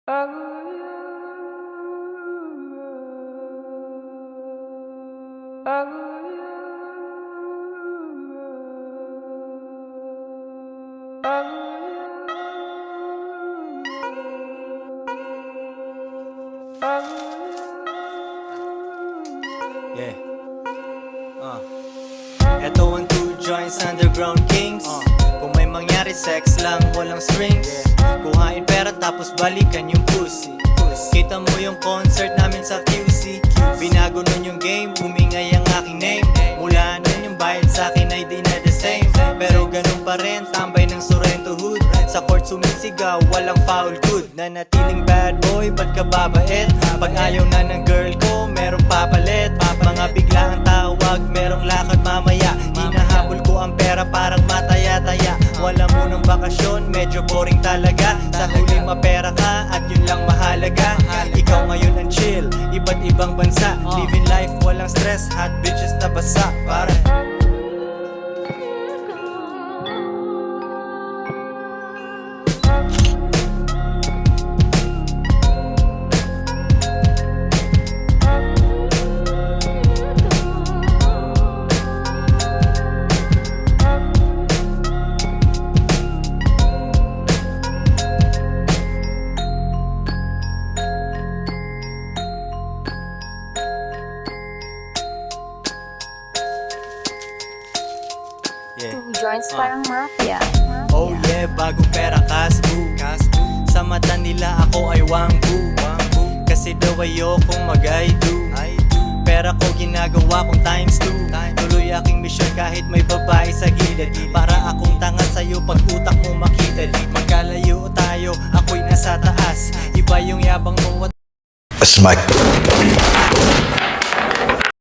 Yeah. Eto ang two joints underground kings. Kung may mangyari sex lang, walang strings. Kuhain pera tapos balikan yung pussy. Kita mo yung concert namin sa QC. Binago nun yung game, umingay ang aking name. Mula nun yung bayad sa'kin ay di na the same. Pero ganun pa rin, tambay ng Sorrento hood. Sa court sumisigaw, walang foul good. Nanatiling bad boy, ba't ka babait? Pag ayaw na ng girl ko, merong papalit. Mga biglaang tawag, merong lakad mamaya. Hinahabol ko ang pera parang mataya-taya. Wala munang bakasyon, medyo boring talaga. Sa huling mapera ka at yun lang mahalaga. Ikaw ngayon ang chill, iba't ibang bansa. Living life, walang stress, hot bitches na basa. Para Two joints parang mafia. oh yeah, bagong pera kasbu. Sa mata nila ako ay wangbu. Kasi daw ayokong mag-I-do. Pera ko ginagawa kong times 2. Tuloy aking mission kahit may babae sa gilid. Para akong tanga sa'yo pag utak mo makitid. Magkalayo tayo, ako'y nasa taas. Iba yung yabang mo at Smack.